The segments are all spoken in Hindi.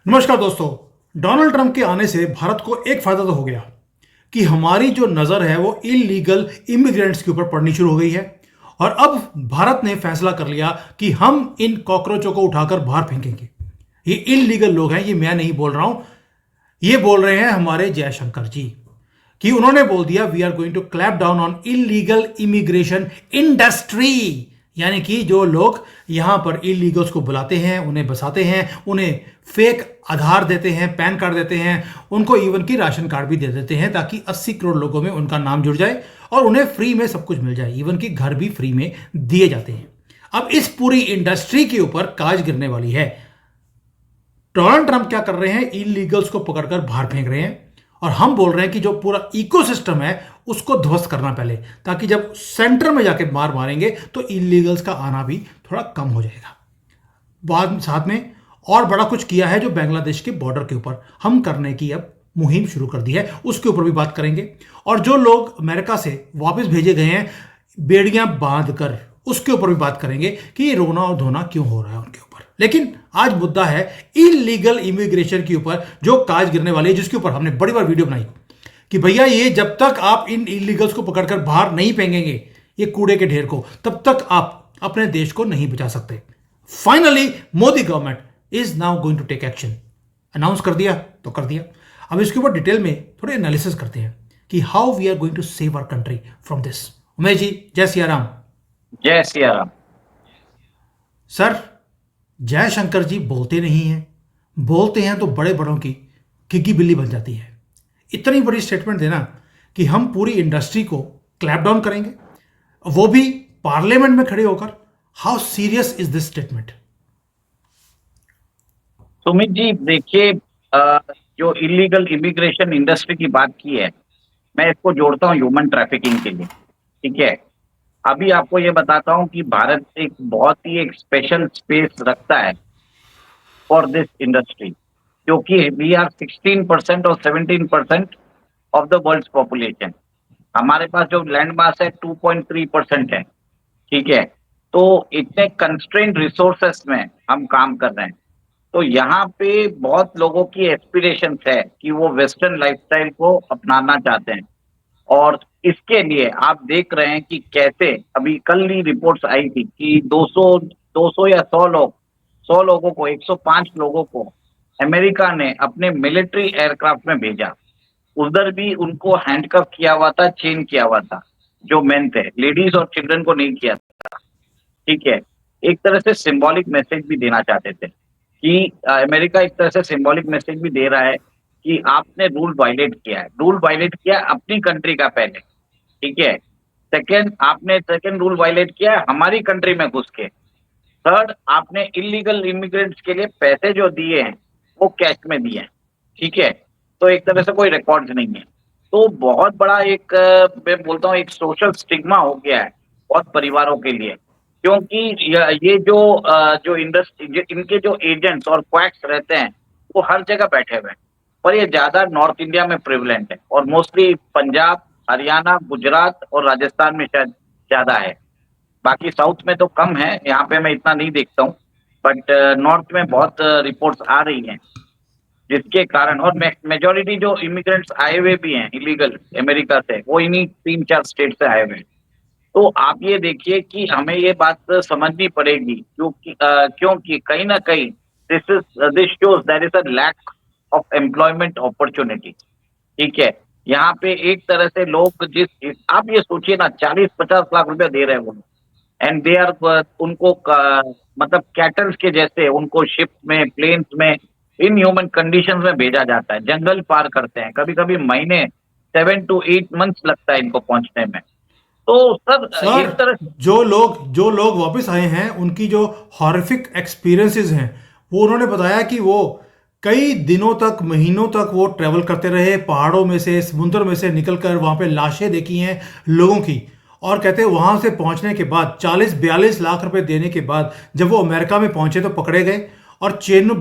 नमस्कार दोस्तों। डोनाल्ड ट्रंप के आने से भारत को एक फायदा तो हो गया कि हमारी जो नज़र है वो इलीगल इमिग्रेंट्स के ऊपर पड़नी शुरू हो गई है। और अब भारत ने फैसला कर लिया कि हम इन कॉकरोचों को उठाकर बाहर फेंकेंगे। ये इलीगल लोग हैं, ये मैं नहीं बोल रहा हूं, ये बोल रहे हैं हमारे जयशंकर जी। कि उन्होंने बोल दिया we are going to clap down on illegal immigration industry. यानी कि जो लोग यहां पर इलीगल्स को बुलाते हैं, उन्हें बसाते हैं, उन्हें फेक आधार देते हैं, पैन कार्ड देते हैं, उनको इवन की राशन कार्ड भी दे देते हैं ताकि 80 करोड़ लोगों में उनका नाम जुड़ जाए और उन्हें फ्री में सब कुछ मिल जाए, इवन कि घर भी फ्री में दिए जाते हैं। अब इस पूरी इंडस्ट्री के ऊपर काज गिरने वाली है। डोनाल्ड ट्रंप क्या कर रहे हैं, इलीगल्स को पकड़कर बाहर फेंक रहे हैं और हम बोल रहे हैं कि जो पूरा इकोसिस्टम है उसको ध्वस्त करना पहले, ताकि जब सेंटर में जाके मार मारेंगे तो इलीगल्स का आना भी थोड़ा कम हो जाएगा। बाद साथ में और बड़ा कुछ किया है जो बांग्लादेश के बॉर्डर के ऊपर हम करने की अब मुहिम शुरू कर दी है, उसके ऊपर भी बात करेंगे। और जो लोग अमेरिका से वापस भेजे गए हैं बेड़ियां बांध कर, उसके ऊपर भी बात करेंगे कि ये रोना और धोना क्यों हो रहा है उनके ऊपर। लेकिन आज मुद्दा है इलीगल इमिग्रेशन के ऊपर जो काज गिरने वाली है, जिसके ऊपर हमने बड़ी बार वीडियो बनाई कि भैया ये जब तक आप इन इलीगल्स को पकड़कर बाहर नहीं फेंकेंगे ये कूड़े के ढेर को, तब तक आप अपने देश को नहीं बचा सकते। Finally Modi government is now going to take action. Announce कर दिया तो कर दिया। अब इसके ऊपर डिटेल में थोड़े एनालिसिस करते हैं कि how we are going to save our country from this. Umesh ji, जय सिया राम। जय सिया राम। सर, जयशंकर जी बोलते नहीं हैं, बोलते हैं तो बड़े बड़ों की घिग्गी बिल्ली बन जाती है। इतनी बड़ी स्टेटमेंट देना कि हम पूरी इंडस्ट्री को क्लैप डाउन करेंगे, वो भी पार्लियामेंट में खड़े होकर। How serious is this statement? Sumit ji देखिए, जो इलीगल इमिग्रेशन इंडस्ट्री की बात की है, मैं इसको जोड़ता हूँ ह्यूमन ट्रैफिकिंग के लिए। ठीक है, अभी आपको ये बताता हूँ कि भारत एक बहुत ही एक स्पेशल स्पेस रखता है फॉर दिस इंडस्ट्री, क्योंकि वी आर 16% और 17% ऑफ द वर्ल्ड पॉपुलेशन। हमारे पास जो लैंड मास है 2.3% है। ठीक है, तो इतने कंस्ट्रेंट रिसोर्सेस में हम काम कर रहे हैं। तो यहाँ पे बहुत लोगों की एस्पिरेशन है कि वो वेस्टर्न लाइफस्टाइल को अपनाना चाहते हैं, और इसके लिए आप देख रहे हैं कि कैसे अभी कल ही रिपोर्ट्स आई थी कि 200 या 100 लोगों को, 105 लोगों को अमेरिका ने अपने मिलिट्री एयरक्राफ्ट में भेजा। उधर भी उनको हैंडकफ किया हुआ था, चेन किया हुआ था, जो मेन थे, लेडीज और चिल्ड्रन को नहीं किया था। ठीक है, एक तरह से सिंबॉलिक मैसेज भी देना चाहते थे कि अमेरिका एक तरह से सिंबॉलिक मैसेज भी दे रहा है कि आपने रूल वायलेट किया है। रूल वायलेट किया अपनी कंट्री का पहले, ठीक है। सेकंड रूल वायलेट किया है हमारी कंट्री में घुस के। थर्ड, आपने इलीगल इमिग्रेंट्स के लिए पैसे जो दिए हैं वो कैश में दिए हैं। ठीक है, तो एक तरह से कोई रिकॉर्ड्स नहीं है। तो बहुत बड़ा एक मैं बोलता हूँ एक सोशल स्टिग्मा हो गया है बहुत परिवारों के लिए, क्योंकि ये जो इंडस्ट्री, इनके जो एजेंट्स और क्वैक्स रहते हैं वो हर जगह बैठे हुए हैं, पर ये ज्यादा नॉर्थ इंडिया में प्रिवलेंट है और मोस्टली पंजाब, हरियाणा, गुजरात और राजस्थान में शायद ज्यादा है। बाकी साउथ में तो कम है, यहाँ पे मैं इतना नहीं देखता हूँ, बट नॉर्थ में बहुत रिपोर्ट्स आ रही हैं जिसके कारण, और मेजोरिटी जो इमिग्रेंट्स आए हुए भी हैं इलीगल अमेरिका से, वो इन्हीं 3-4 स्टेट से आए हुए हैं। तो आप ये देखिए कि हमें ये बात समझनी पड़ेगी, क्योंकि कहीं ना कहीं this shows there is a lack of employment opportunity. ठीक है, यहाँ पे एक तरह से लोग आप ये सोचिए ना, 40-50 लाख रुपया दे रहे हैं वो, एंड दे आर उनको मतलब कैटल्स के जैसे उनको शिप में, प्लेन्स में, इन ह्यूमन कंडीशंस में भेजा जाता है। जंगल पार करते हैं, कभी कभी महीने, 7 to 8 months लगता है इनको पहुंचने में। तो सर सर, एक तरह जो लोग वापस आए हैं उनकी जो हॉरिफिक एक्सपीरियंसेस हैं वो उन्होंने बताया कि वो कई दिनों तक, महीनों तक वो ट्रैवल करते रहे, पहाड़ों में से, समुद्र में से निकलकर वहाँ पे लाशें देखी हैं लोगों की। और कहते हैं वहाँ से पहुँचने के बाद 40-42 लाख रुपए देने के बाद जब वो अमेरिका में पहुँचे तो पकड़े गए और चेन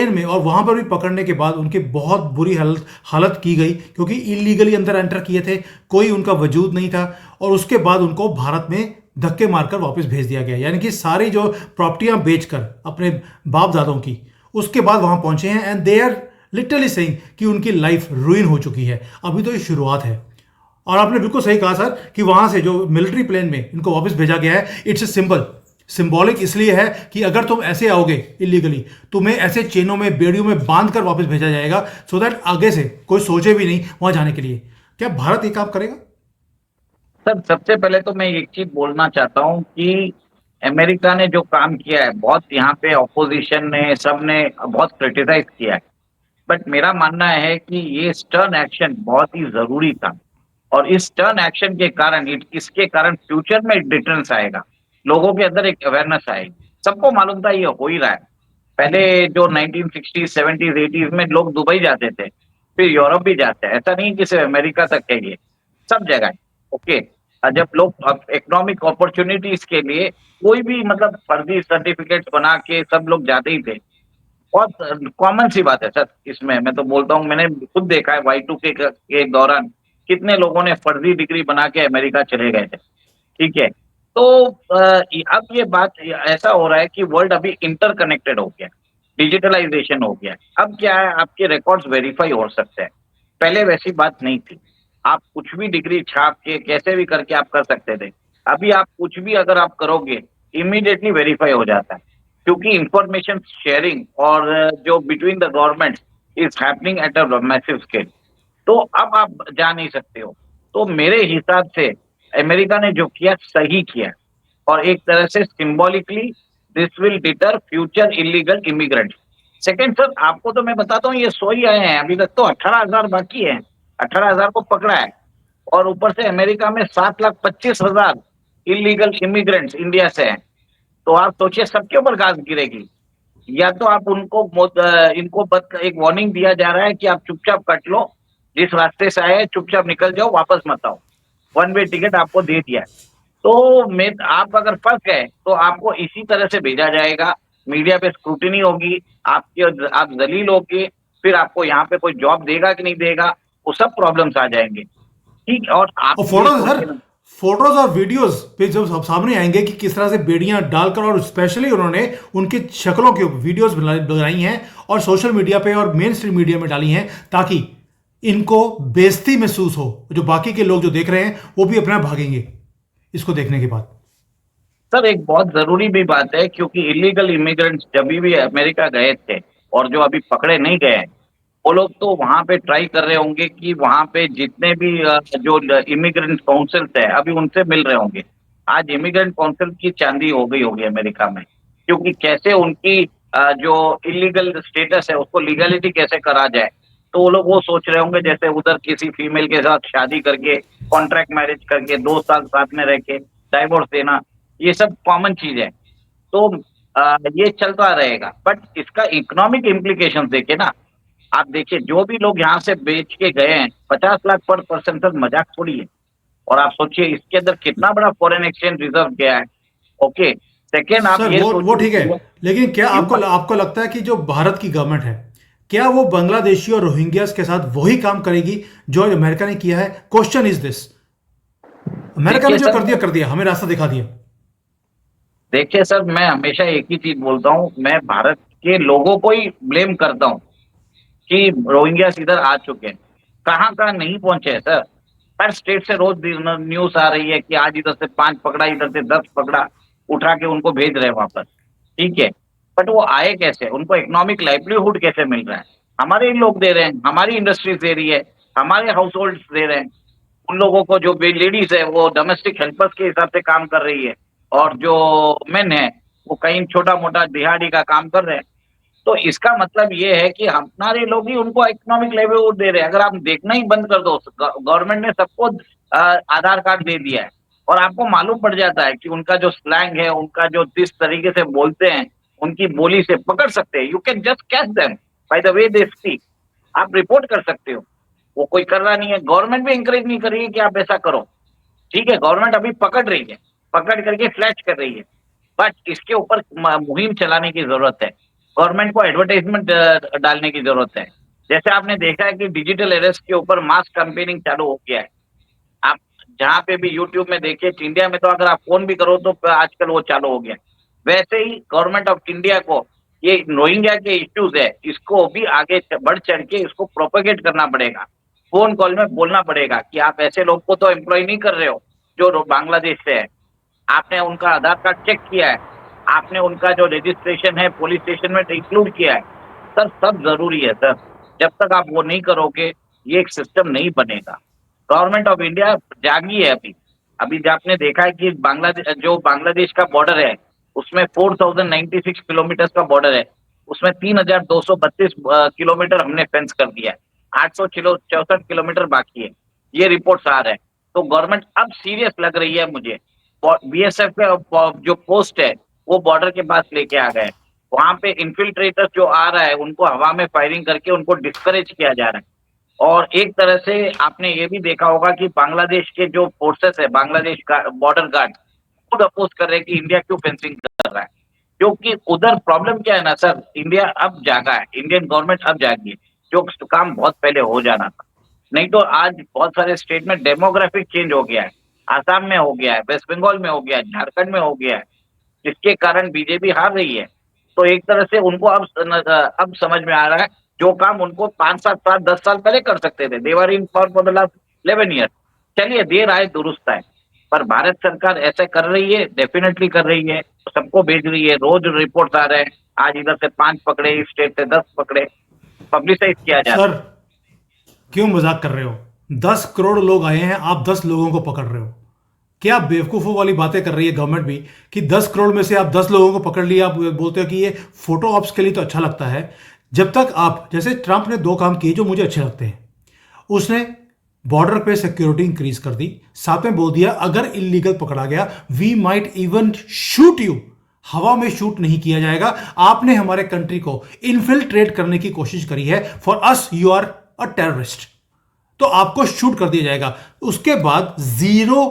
में, और वहाँ पर भी पकड़ने के बाद उनकी बहुत बुरी हालत की गई क्योंकि इलीगली अंदर एंटर किए थे, कोई उनका वजूद नहीं था। और उसके बाद उनको भारत में धक्के मारकर वापस भेज दिया गया। यानी कि सारी जो प्रॉपर्टियां बेचकर अपने बाप दादों की, उसके बाद वहां पहुंचे हैं and they are literally saying कि उनकी लाइफ रुइन हो चुकी है। अभी तो ये शुरुआत है। और आपने बिल्कुल सही कहा सर कि वहां से जो मिलिट्री प्लेन में इनको वापस भेजा गया है, इट्स ए सिंबल, सिंबॉलिक इसलिए है कि अगर तुम ऐसे आओगे इलीगली, तुम्हें ऐसे चेनों में बेड़ियों में बांध कर वापस भेजा जाएगा, सो दैट आगे से कोई सोचे भी नहीं वहां जाने के लिए। क्या भारत ये काम करेगा? सर सबसे पहले तो मैं एक चीज बोलना चाहता हूँ कि अमेरिका ने जो काम किया है, बहुत यहाँ पे ऑपोजिशन ने, सबने बहुत क्रिटिसाइज किया है, बट मेरा मानना है कि ये स्टर्न एक्शन बहुत ही जरूरी था। और इस टर्न एक्शन के कारण, इसके कारण फ्यूचर में डिफरेंस आएगा, लोगों के अंदर एक अवेयरनेस आएगी। सबको मालूम था ये हो ही रहा है। पहले जो 1960 70 80 में लोग दुबई जाते थे, फिर यूरोप भी जाते हैं, ऐसा नहीं कि सिर्फ अमेरिका तक है, ये सब जगह है। ओके। जब लोग इकोनॉमिक अपॉर्चुनिटीज के लिए कोई भी मतलब फर्जी सर्टिफिकेट्स बना के सब लोग जाते ही थे। बहुत कॉमन सी बात है सर, इसमें मैं तो बोलता हूँ, मैंने खुद देखा है Y2K के दौरान कितने लोगों ने फर्जी डिग्री बना के अमेरिका चले गए थे। ठीक है। तो अब ये बात ऐसा हो रहा है कि वर्ल्ड अभी इंटरकनेक्टेड हो गया, डिजिटलाइजेशन हो गया। अब क्या है, आपके रिकॉर्ड्स वेरीफाई हो सकते हैं, पहले वैसी बात नहीं थी। आप कुछ भी डिग्री छाप के कैसे भी करके आप कर सकते थे। अभी आप कुछ भी अगर आप करोगे, इमीडिएटली वेरीफाई हो जाता है, क्योंकि इंफॉर्मेशन शेयरिंग और जो between the government is happening at a massive scale. तो अब आप जा नहीं सकते हो। तो मेरे हिसाब से अमेरिका ने जो किया सही किया, और एक तरह से symbolically this will deter future illegal immigrant. Second sir, आपको तो मैं बताता हूँ, ये 100 ही आए हैं, अभी तक तो 18,000 बाकी है। 18,000 को पकड़ा है, और ऊपर से अमेरिका में 7,25,000 इलीगल इमिग्रेंट्स इंडिया से हैं। तो आप सोचिए सबके ऊपर गाज गिरेगी। या तो आप इनको एक वार्निंग दिया जा रहा है कि आप चुपचाप कट लो, जिस रास्ते से आए चुपचाप निकल जाओ, वापस मत आओ, वन वे टिकट आपको दे दिया है। तो मैं, आप अगर फंस गए तो आपको इसी तरह से भेजा जाएगा, मीडिया पे स्क्रूटिनी होगी, आपके आप जलील होगे, फिर आपको यहाँ पे कोई जॉब देगा कि नहीं देगा, वो सब प्रॉब्लम्स आ जाएंगे। ठीक। और आप और ये फोटोज सर, सोचिए ना। फोटोज और वीडियोस पे जब सामने आएंगे कि किस तरह से बेड़ियां डालकर, और स्पेशली उन्होंने उनकी शक्लों के ऊपर वीडियोस बनाई हैं और सोशल मीडिया पे और मेन स्ट्रीम मीडिया में डाली हैं, ताकि इनको बेइज्जती महसूस हो। जो बाकी के लोग जो देख रहे हैं वो भी अपना भागेंगे इसको देखने के बाद। सर एक बहुत जरूरी भी बात है, क्योंकि इलीगल इमिग्रेंट्स जब भी अमेरिका गए थे, और जो अभी पकड़े नहीं गए हैं, वो लोग तो वहां पे ट्राई कर रहे होंगे कि वहां पे जितने भी जो इमिग्रेंट काउंसिल है, अभी उनसे मिल रहे होंगे। आज इमिग्रेंट काउंसिल की चांदी हो गई होगी अमेरिका में, क्योंकि कैसे उनकी जो इलीगल स्टेटस है उसको लीगलिटी कैसे करा जाए। तो वो लोग वो सोच रहे होंगे, जैसे उधर किसी फीमेल के साथ शादी करके, कॉन्ट्रैक्ट मैरिज करके 2 साल साथ में रह के डाइवोर्स देना, ये सब कॉमन चीज है। तो ये चलता रहेगा, बट इसका इकोनॉमिक इम्प्लीकेशन देखे ना। आप देखिए, जो भी लोग यहाँ से बेच के गए हैं, 50 लाख पर पर्सन, सर मजाक थोड़ी है। और आप सोचिए इसके अंदर कितना बड़ा फॉरेन एक्सचेंज रिजर्व गया है। ओके। सेकेंड, आप सर ये वो ठीक है, सोचिए। लेकिन क्या आपको ह्यूमन। आपको लगता है कि जो भारत की गवर्नमेंट है, क्या वो बांग्लादेशी और रोहिंग्यास के साथ वही काम करेगी जो अमेरिका ने किया है? Question is this. अमेरिका ने देखिए जो सर, कर दिया, हमें रास्ता दिखा दिया। देखिए सर, मैं हमेशा एक ही चीज बोलता हूँ, मैं भारत के लोगों को ही ब्लेम करता हूँ कि रोहिंग्या इधर आ चुके हैं। कहाँ कहाँ नहीं पहुंचे हैं सर। हर स्टेट से रोज न्यूज आ रही है कि आज इधर से 5 पकड़ा, इधर से 10 पकड़ा, उठा के उनको भेज रहे हैं वापस। ठीक है। बट वो आए कैसे, उनको इकोनॉमिक लाइवलीहुड कैसे मिल रहा है? हमारे ही लोग दे रहे हैं, हमारी इंडस्ट्रीज दे रही है, हमारे हाउस होल्ड दे रहे हैं। उन लोगों को, जो लेडीज है वो डोमेस्टिक हेल्पर्स के हिसाब से काम कर रही है, और जो मेन है वो कहीं छोटा मोटा दिहाड़ी का काम कर रहे हैं। तो इसका मतलब ये है कि हमारे लोग ही उनको इकोनॉमिक लाइवलीहुड दे रहे हैं। अगर आप देखना ही बंद कर दो, गवर्नमेंट ने सबको आधार कार्ड दे दिया है, और आपको मालूम पड़ जाता है कि उनका जो स्लैंग है, उनका जो जिस तरीके से बोलते हैं, उनकी बोली से पकड़ सकते हैं। You can just catch them by the way they speak. आप रिपोर्ट कर सकते हो। वो कोई कर रहा नहीं है, गवर्नमेंट भी इंकरेज नहीं कर रही है कि आप ऐसा करो। ठीक है, गवर्नमेंट अभी पकड़ रही है, पकड़ करके फ्लैश कर रही है, बट इसके ऊपर मुहिम चलाने की जरूरत है। गवर्नमेंट को एडवर्टाइजमेंट डालने की जरूरत है। जैसे आपने देखा है कि डिजिटल अरेस्ट के ऊपर मास कैंपेनिंग चालू हो गया है। आप जहां पे भी यूट्यूब में देखिए, इंडिया में तो अगर आप फोन भी करो तो आजकल वो चालू हो गया। वैसे ही गवर्नमेंट ऑफ इंडिया को ये रोहिंग्या के इश्यूज है, इसको भी आगे बढ़ चढ़ के इसको प्रोपेगेट करना पड़ेगा। फोन कॉल में बोलना पड़ेगा कि आप ऐसे लोग को तो एम्प्लॉय नहीं कर रहे हो जो बांग्लादेश से है। आपने उनका आधार कार्ड चेक किया है, आपने उनका जो रजिस्ट्रेशन है पुलिस स्टेशन में इंक्लूड किया है। सर सब जरूरी है सर, जब तक आप वो नहीं करोगे ये एक सिस्टम नहीं बनेगा। गवर्नमेंट ऑफ इंडिया जागी है अभी। अभी जो आपने देखा है कि बांग्लादेश का बॉर्डर है उसमें 4096 किलोमीटर का बॉर्डर है, उसमें 3232 किलोमीटर हमने फेंस कर दिया है, 864 किलोमीटर बाकी है। ये रिपोर्ट्स आ रहे हैं। तो गवर्नमेंट अब सीरियस लग रही है मुझे। बीएसएफ का जो पोस्ट है वो बॉर्डर के पास लेके आ गए। वहां पे इन्फिल्ट्रेटर जो आ रहा है उनको हवा में फायरिंग करके उनको डिस्करेज किया जा रहा है। और एक तरह से आपने ये भी देखा होगा कि बांग्लादेश के जो फोर्सेस है, बांग्लादेश का बॉर्डर गार्ड खुद अपोज कर रहे हैं कि इंडिया क्यों फेंसिंग कर रहा है। क्योंकि उधर प्रॉब्लम क्या है ना सर, इंडिया अब जागा है, इंडियन गवर्नमेंट अब जागी है, जो काम बहुत पहले हो जाना था। नहीं तो आज बहुत सारे स्टेट में डेमोग्राफिक चेंज हो गया है, आसाम में हो गया है, वेस्ट बंगाल में हो गया है, झारखंड में हो गया है, जिसके कारण बीजेपी हार रही है। तो एक तरह से उनको अब समझ में आ रहा है जो काम उनको 5 7 साल 10 साल पहले कर सकते थे, they were in for the last 11 year. चलिए देर आए दुरुस्त आए, पर भारत सरकार ऐसा कर रही है, डेफिनेटली कर रही है, सबको भेज रही है। रोज रिपोर्ट आ रहे हैं, आज इधर से 5 पकड़े, इस स्टेट से 10 पकड़े, पब्लिसाइज किया जा रहा सर क्यों मजाक कर रहे हो? 10 करोड़ लोग आए हैं, आप 10 लोगों को पकड़ रहे हो? क्या बेवकूफ़ों वाली बातें कर रही है गवर्नमेंट भी कि 10 करोड़ में से आप 10 लोगों को पकड़ लिया। आप बोलते हो कि ये फोटो ऑप्स के लिए तो अच्छा लगता है। जब तक आप, जैसे ट्रंप ने 2 काम किए जो मुझे अच्छे लगते हैं। उसने बॉर्डर पे सिक्योरिटी इंक्रीज कर दी, साथ में बोल दिया अगर इलीगल पकड़ा गया we might even shoot you. हवा में शूट नहीं किया जाएगा। आपने हमारे कंट्री को इन्फिल्ट्रेट करने की कोशिश करी है, for us you are a terrorist, तो आपको शूट कर दिया जाएगा। उसके बाद जीरो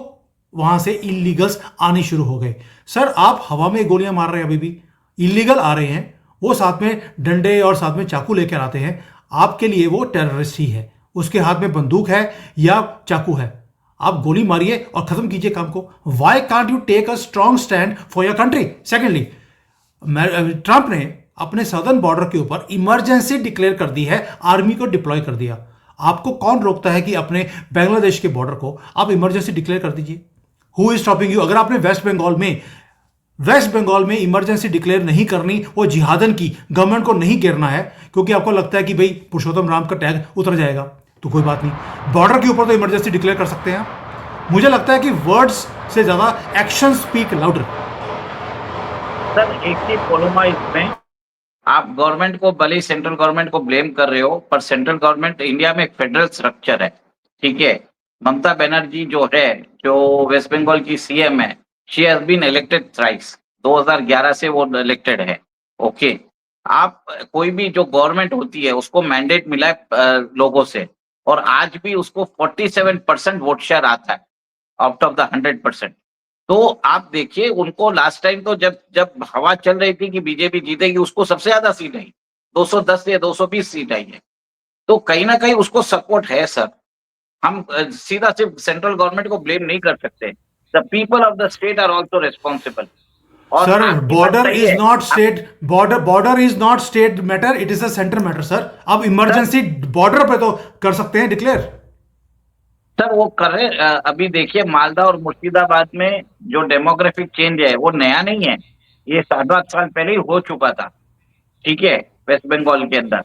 वहां से इलीगल्स आने शुरू हो गए। सर आप हवा में गोलियां मार रहे हैं, अभी भी इलीगल आ रहे हैं, वो साथ में डंडे और साथ में चाकू लेकर आते हैं। आपके लिए वो टेररिस्ट ही है, उसके हाथ में बंदूक है या चाकू है। आप गोली मारिए और खत्म कीजिए काम को। Why can't you take a strong stand for your country? Secondly, Trump ने अपने सदर्न बॉर्डर के ऊपर इमरजेंसी डिक्लेयर कर दी है, आर्मी को डिप्लॉय कर दिया। आपको कौन रोकता है कि अपने बांग्लादेश के बॉर्डर को आप इमरजेंसी डिक्लेयर कर दीजिए? Who is stopping you? अगर आपने वेस्ट बंगाल में इमरजेंसी डिक्लेयर नहीं करनी, वो जिहादन की गवर्नमेंट को नहीं घेरना है क्योंकि आपको लगता है कि भाई पुरुषोत्तम राम का टैग उतर जाएगा, तो कोई बात नहीं, बॉर्डर के ऊपर तो इमरजेंसी डिक्लेयर कर सकते हैं आप। मुझे लगता है कि वर्ड्स से ज्यादा एक्शन स्पीक लाउडर। सर एक चीज बोलूंगा इसमें, आप गवर्नमेंट को भले ही सेंट्रल गवर्नमेंट को ब्लेम कर रहे हो, पर सेंट्रल गवर्नमेंट इंडिया में एक फेडरल स्ट्रक्चर है, ठीक है। ममता बनर्जी जो है, जो वेस्ट बंगाल की सीएम है, she has been elected thrice, 2011 से वो इलेक्टेड है, ओके। आप कोई भी जो गवर्नमेंट होती है उसको मैंडेट मिला है लोगों से, और आज भी उसको 47% वोट शेयर आता है आउट ऑफ द 100%। तो आप देखिए उनको लास्ट टाइम तो जब जब हवा चल रही थी कि बीजेपी जीतेगी, उसको सबसे ज्यादा सीट आई, 210 या 220 सीट आई है। तो कहीं ना कहीं उसको सपोर्ट है सर। हम सीधा सिर्फ सेंट्रल गवर्नमेंट को ब्लेम नहीं कर सकते। The people of the state are also responsible. और सर आपकी बात बॉर्डर सही इज है। Not state, border is not state matter, it is a centre matter sir. आप इमरजेंसी बॉर्डर पे तो कर सकते हैं डिक्लेयर। सर वो कर रहे अभी देखिए मालदा और मुर्शिदाबाद में जो डेमोग्राफिक चेंज है वो नया नहीं है, ये 7 8 साल पहले ही हो चुका था, ठीक है, वेस्ट बंगाल के अंदर।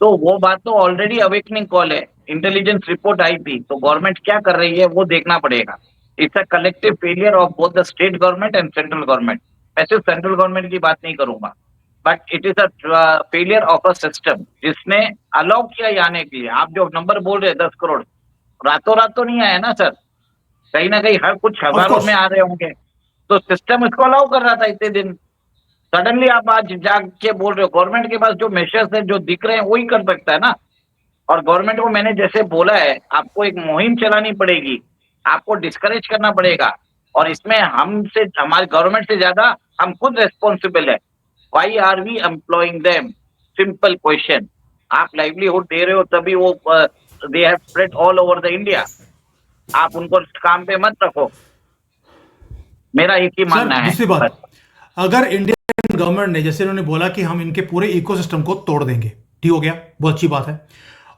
तो वो बात तो ऑलरेडी अवेकनिंग कॉल है, इंटेलिजेंस रिपोर्ट आई थी, तो गवर्नमेंट क्या कर रही है वो देखना पड़ेगा। It's a collective failure of both the state government and central government. मैं सिर्फ सेंट्रल गवर्नमेंट की बात नहीं करूंगा, but it is a failure of a system जिसने अलाउ किया ये आने के लिए। आप जो नंबर बोल रहे हैं 10 करोड़, रातों रात तो नहीं आया ना सर, कहीं ना कहीं हर कुछ ऑफ हजारों कोर्स। में आ रहे होंगे। तो सिस्टम इसको अलाउ कर रहा था इतने दिन। सडनली आप आज जाग के बोल रहे हो, गवर्नमेंट के पास जो मेजर्स है जो दिख रहे हैं वही कर सकता है ना। और गवर्नमेंट को मैंने जैसे बोला है, आपको एक मुहिम चलानी पड़ेगी, आपको डिस्करेज करना पड़ेगा। और इसमें हमसे, हमारे गवर्नमेंट से ज्यादा हम खुद रेस्पॉन्सिबल है। Why are we employing them? Simple question. आप लाइवलीहुड दे रहे हो तभी वो they have spread all over the India, आप उनको काम पे मत रखो। मेरा एक ही सर मानना है दूसरी बस। बात, अगर इंडियन गवर्नमेंट ने, जैसे उन्होंने बोला कि हम इनके पूरे इकोसिस्टम को तोड़ देंगे, ठीक हो गया, बहुत अच्छी बात है।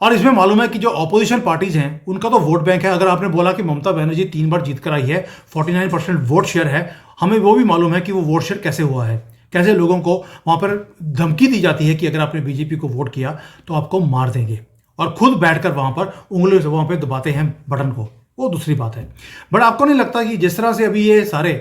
और इसमें मालूम है कि जो ऑपोजिशन पार्टीज हैं उनका तो वोट बैंक है। अगर आपने बोला कि ममता बनर्जी 3 बार जीत कर आई है, 49% वोट शेयर है, हमें वो भी मालूम है कि वो वोट शेयर कैसे हुआ है, कैसे लोगों को वहां पर धमकी दी जाती है कि अगर आपने बीजेपी को वोट किया तो आपको मार देंगे, और खुद बैठकर वहां पर उंगलियों से वहां पर दबाते हैं बटन को, वो दूसरी बात है। बट आपको नहीं लगता कि जिस तरह से अभी ये सारे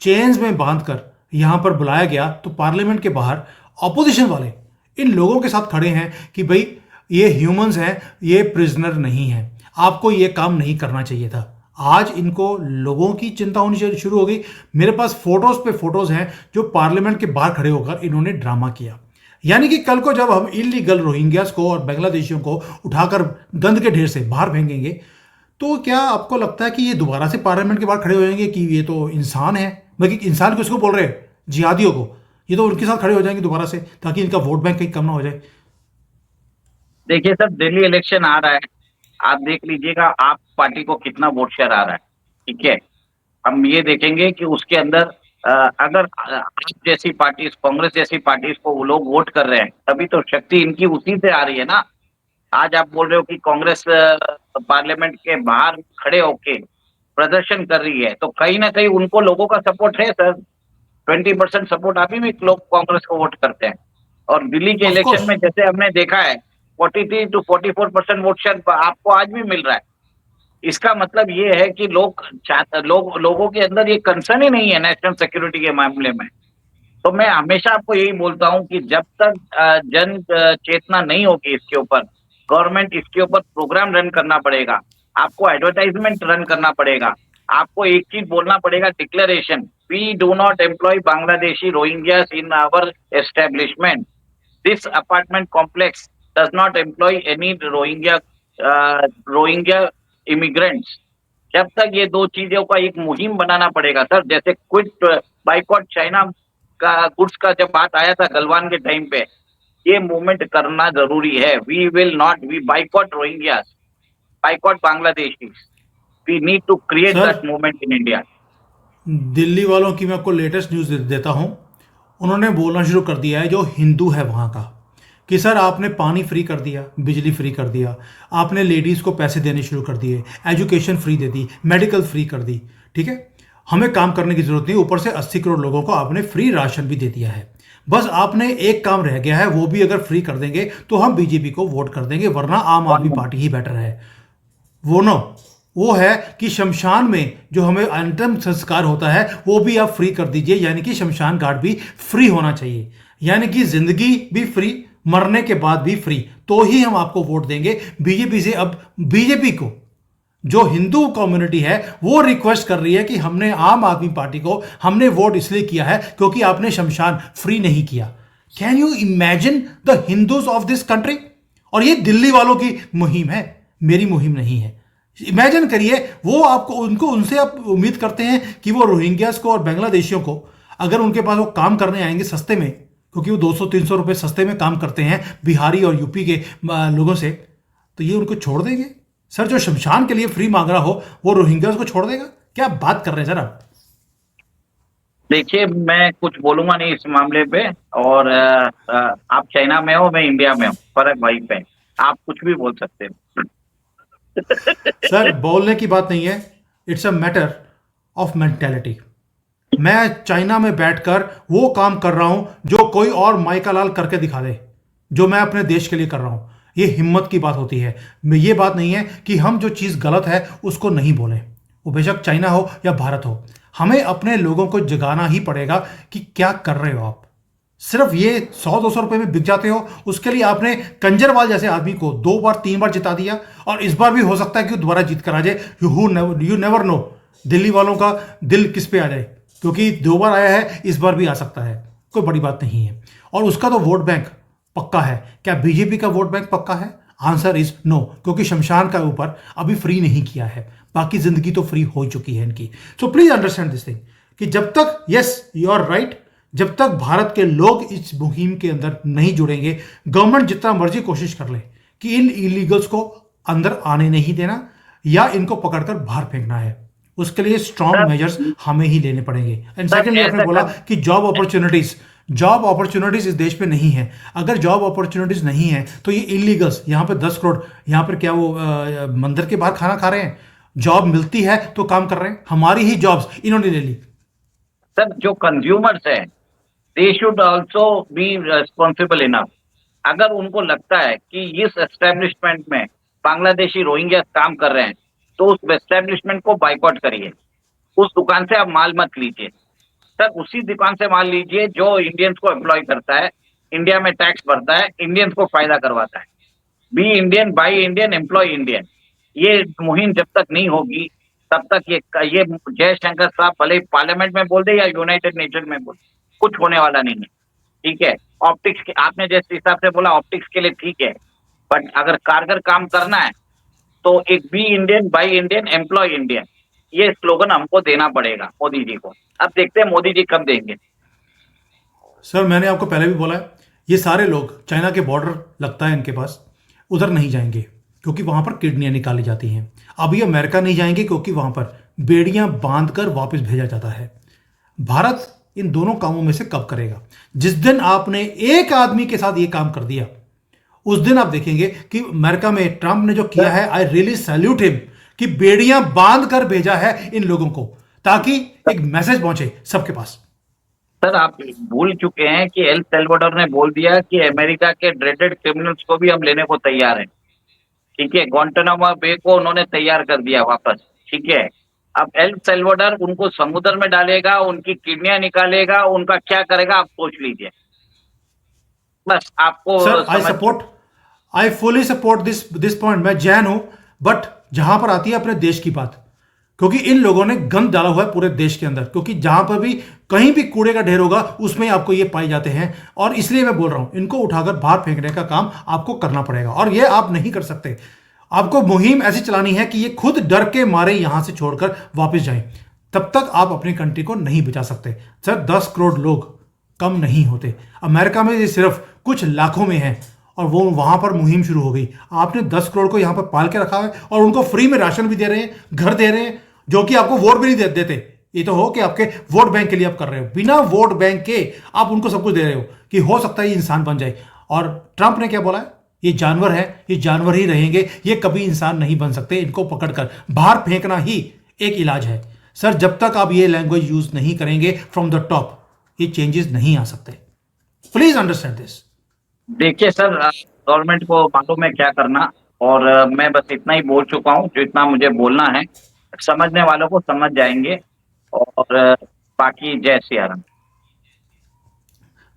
चेन्स में बांधकर यहां पर बुलाया गया, तो पार्लियामेंट के बाहर ऑपोजिशन वाले इन लोगों के साथ खड़े हैं कि भाई ये ह्यूमंस हैं, ये प्रिजनर नहीं हैं, आपको ये काम नहीं करना चाहिए था। आज इनको लोगों की चिंता होनी शुरू हो गई। मेरे पास फोटोज पे फोटोज हैं जो पार्लियामेंट के बाहर खड़े होकर इन्होंने ड्रामा किया। यानी कि कल को जब हम इलीगल रोहिंग्यास को और बांग्लादेशियों को उठाकर गंद के ढेर से बाहर फेंकेंगे, तो क्या आपको लगता है कि ये दोबारा से पार्लियामेंट के बाहर खड़े हो जाएंगे कि ये तो इंसान है? बल्कि इंसान किसको बोल रहे हैं? जिहादियों को। ये तो उनके साथ खड़े हो जाएंगे दोबारा से, ताकि इनका वोट बैंक कहीं कम ना हो जाए। देखिए सर, दिल्ली इलेक्शन आ रहा है, आप देख लीजिएगा आप पार्टी को कितना वोट शेयर आ रहा है, ठीक है। हम ये देखेंगे कि उसके अंदर अगर आप जैसी पार्टी, कांग्रेस जैसी पार्टी को वो लोग वोट कर रहे हैं, तभी तो शक्ति इनकी उसी से आ रही है ना। आज आप बोल रहे हो कि कांग्रेस पार्लियामेंट के बाहर खड़े होके प्रदर्शन कर रही है, तो कहीं ना कहीं उनको लोगों का सपोर्ट है सर। 20% सपोर्ट अभी भी लोग कांग्रेस को वोट करते हैं। और दिल्ली के ऑफ इलेक्शन कोर्स। में जैसे हमने देखा है, 43 to 44% वोट शेयर आपको आज भी मिल रहा है। इसका मतलब ये है कि लोगों के अंदर ये कंसर्न ही नहीं है नेशनल सिक्योरिटी के मामले में। तो मैं हमेशा आपको यही बोलता हूं कि जब तक जन चेतना नहीं होगी इसके ऊपर, गवर्नमेंट इसके ऊपर प्रोग्राम रन करना पड़ेगा, आपको एडवर्टाइजमेंट रन करना पड़ेगा, आपको एक चीज बोलना पड़ेगा, declaration, we do not employ Bangladeshi Rohingyas in our establishment, this apartment complex does not employ any Rohingya immigrants. जब तक ये दो चीजों का एक मुहिम बनाना पड़ेगा सर। जैसे क्विट बाइकॉट चाइना का गुड्स का जब बात आया था गलवान के टाइम पे, ये मूवमेंट करना जरूरी है। We will not, we boycott Rohingyas, boycott Bangladeshi, we need to create sir, that movement in India. Delhi वालों की मैं आपको लेटेस्ट न्यूज़ देता हूं। उन्होंने बोलना शुरू कर दिया है, जो हिंदू है वहां का, कि सर आपने पानी फ्री कर दिया, बिजली फ्री कर दिया, आपने लेडीज़ को पैसे देने शुरू कर दिए, एजुकेशन फ्री दे दी, मेडिकल फ्री कर दी, ठीक है, हमें काम करने की जरूरत नहीं, ऊपर से 80 करोड़ लोगों को आपने फ्री राशन भी दे दिया है। बस आपने एक काम रह गया है, वो भी अगर फ्री कर देंगे तो हम बीजेपी को वोट कर देंगे, वरना आम आदमी पार्टी ही बेटर है। वो नो, वो है कि शमशान में जो हमें अंतिम संस्कार होता है वो भी आप फ्री कर दीजिए, यानी कि शमशान घाट भी फ्री होना चाहिए, यानी कि जिंदगी भी फ्री, मरने के बाद भी फ्री, तो ही हम आपको वोट देंगे बीजेपी से। अब बीजेपी को जो हिंदू कम्युनिटी है वो रिक्वेस्ट कर रही है कि हमने आम आदमी पार्टी को हमने वोट इसलिए किया है क्योंकि आपने शमशान फ्री नहीं किया। Can you imagine the Hindus of this country? और ये दिल्ली वालों की मुहिम है, मेरी मुहिम नहीं है। इमेजिन करिए, वो आपको उनसे आप उम्मीद करते हैं कि वो रोहिंग्यास को और बांग्लादेशियों को, अगर उनके पास वो काम करने आएंगे सस्ते में, क्योंकि वो 200-300 रुपए सस्ते में काम करते हैं बिहारी और यूपी के लोगों से, तो ये उनको छोड़ देंगे? सर, जो शमशान के लिए फ्री मांग रहा हो वो रोहिंग्यास को छोड़ देगा? क्या बात कर रहे हैं सर आप? देखिए, मैं कुछ बोलूंगा नहीं इस मामले पे। और आप चाइना में हो, मैं इंडिया में हूँ, फर्क वहीं पे है। आप कुछ भी बोल सकते हो। सर, बोलने की बात नहीं है, it's a matter of mentality. मैं चाइना में बैठकर वो काम कर रहा हूं जो कोई और माइका लाल करके दिखा दे, जो मैं अपने देश के लिए कर रहा हूं। ये हिम्मत की बात होती है। ये बात नहीं है कि हम जो चीज़ गलत है उसको नहीं बोलें, वो बेशक चाइना हो या भारत हो। हमें अपने लोगों को जगाना ही पड़ेगा कि क्या कर रहे हो आप। सिर्फ ये 100-200 रुपए में बिक जाते हो, उसके लिए आपने कंजरवाल जैसे आदमी को 2 बार 3 बार जिता दिया, और इस बार भी हो सकता है कि दोबारा जीत कर आ जाए। यू नेवर नो दिल्ली वालों का दिल किस पे आ जाए, क्योंकि 2 बार आया है, इस बार भी आ सकता है, कोई बड़ी बात नहीं है। और उसका तो वोट बैंक पक्का है। क्या बीजेपी का वोट बैंक पक्का है? आंसर इज नो, क्योंकि शमशान का ऊपर अभी फ्री नहीं किया है, बाकी जिंदगी तो फ्री हो चुकी है इनकी। So please understand this thing कि जब तक, यस यू आर राइट, जब तक भारत के लोग इस मुहिम के अंदर नहीं जुड़ेंगे, गवर्नमेंट जितना मर्जी कोशिश कर ले कि इन इलीगल्स को अंदर आने नहीं देना या इनको पकड़कर बाहर फेंकना है, उसके लिए स्ट्रॉन्ग मेजर्स हमें ही लेने पड़ेंगे। एंड सेकेंडली, आपने बोला कि जॉब अपॉर्चुनिटीज, जॉब अपॉर्चुनिटीज इस देश पे नहीं है। अगर जॉब अपॉर्चुनिटीज नहीं है तो ये इलीगल्स यहाँ पे 10 करोड़ यहाँ पर क्या वो मंदिर के बाहर खाना खा रहे हैं? जॉब मिलती है तो काम कर रहे हैं, हमारी ही जॉब्स इन्होंने ले ली। सर जो कंज्यूमर्स हैं they should also be responsible enough. अगर उनको लगता है कि इस एस्टेब्लिशमेंट में बांग्लादेशी रोहिंग्या काम कर रहे हैं तो उस एस्टेब्लिशमेंट को बाइकआउट करिए, उस दुकान से आप माल मत लीजिए। सर उसी दुकान से माल लीजिए जो इंडियंस को एम्प्लॉय करता है, इंडिया में टैक्स भरता है, इंडियंस को फायदा करवाता है। Be Indian, buy Indian, employ Indian. ये मुहिम जब तक नहीं होगी तब तक ये जयशंकर साहब भले पार्लियामेंट में बोल दे या यूनाइटेड नेशन में बोल, कुछ होने वाला नहीं है। ठीक है, ऑप्टिक्स के आपने जिस हिसाब से बोला ऑप्टिक्स के लिए ठीक है, बट अगर कारगर काम करना है तो एक be Indian, buy Indian, employ Indian, ये स्लोगन हमको देना पड़ेगा मोदी जी को। अब देखते हैं मोदी जी कब देंगे। सर मैंने आपको पहले भी बोला है, ये सारे लोग चाइना के बॉर्डर लगता है इनके पास, उधर नहीं जाएंगे क्योंकि वहां पर किडनियां निकाली जाती हैं। अभी अमेरिका नहीं जाएंगे क्योंकि वहां पर बेड़ियां बांधकर वापस भेजा जाता है। भारत इन दोनों कामों में से कब करेगा? जिस दिन आपने एक आदमी के साथ ये काम कर दिया उस दिन आप देखेंगे कि अमेरिका में ट्रंप ने जो किया है, आई रियली सैल्यूट हिम, कि बेड़ियां बांध कर भेजा है इन लोगों को ताकि एक मैसेज पहुंचे सबके पास। सर आप भूल चुके हैं कि एल सेल्वाडोर ने बोल दिया कि अमेरिका के ड्रेडेड क्रिमिनल्स को भी हम लेने को तैयार हैं। ठीक है, ग्वांटानामो बे को उन्होंने तैयार कर दिया वापस। ठीक है, अब एल सेल्वाडोर उनको समुद्र में डालेगा, उनकी किडनियां निकालेगा, उनका क्या करेगा आप सोच लीजिए। बस आपको sir I fully support this point. मैं जैन हूं, बट जहां पर आती है अपने देश की बात, क्योंकि इन लोगों ने गंद डाला हुआ है पूरे देश के अंदर, क्योंकि जहां पर भी कहीं भी कूड़े का ढेर होगा उसमें आपको ये पाए जाते हैं। और इसलिए मैं बोल रहा हूं, इनको उठाकर बाहर फेंकने का काम आपको करना पड़ेगा, और ये आप नहीं कर सकते। आपको मुहिम ऐसी चलानी है कि ये खुद डर के मारे यहां से छोड़कर वापस जाएं। तब तक आप अपनी कंट्री को नहीं बचा सकते। सर 10 करोड़ लोग कम नहीं होते। अमेरिका में ये सिर्फ कुछ लाखों में है और वो वहां पर मुहिम शुरू हो गई। आपने 10 करोड़ को यहां पर पाल के रखा है और उनको फ्री में राशन भी दे रहे हैं, घर दे रहे हैं, जो कि आपको वोट भी नहीं देते। ये तो हो कि आपके वोट बैंक के लिए आप कर रहे हो, बिना वोट बैंक के आप उनको सब कुछ दे रहे हो कि हो सकता है ये इंसान बन जाए। और ट्रंप ने क्या बोला है, ये जानवर है, ये जानवर ही रहेंगे, ये कभी इंसान नहीं बन सकते। इनको पकड़कर बाहर फेंकना ही एक इलाज है। सर जब तक आप ये लैंग्वेज यूज नहीं करेंगे फ्रॉम द टॉप, ये चेंजेस नहीं आ सकते। Please understand this. देखिए सर, गवर्नमेंट को मालूम है क्या करना, और मैं बस इतना ही बोल चुका हूँ जो इतना मुझे बोलना है। समझने वालों को समझ जाएंगे, और बाकी जय सिया राम।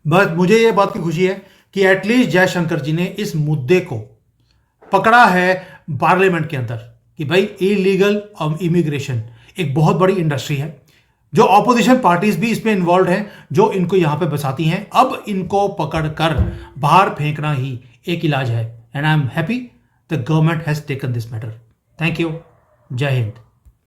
बस मुझे ये बात की खुशी है कि एटलीस्ट जयशंकर जी ने इस मुद्दे को पकड़ा है पार्लियामेंट के अंदर कि भाई इलीगल इमिग्रेशन एक बहुत बड़ी इंडस्ट्री है, जो ऑपोजिशन पार्टीज भी इसमें इन्वॉल्व हैं, जो इनको यहां पे बसाती हैं। अब इनको पकड़कर बाहर फेंकना ही एक इलाज है। And I am happy the government has taken this matter. Thank you. जय हिंद।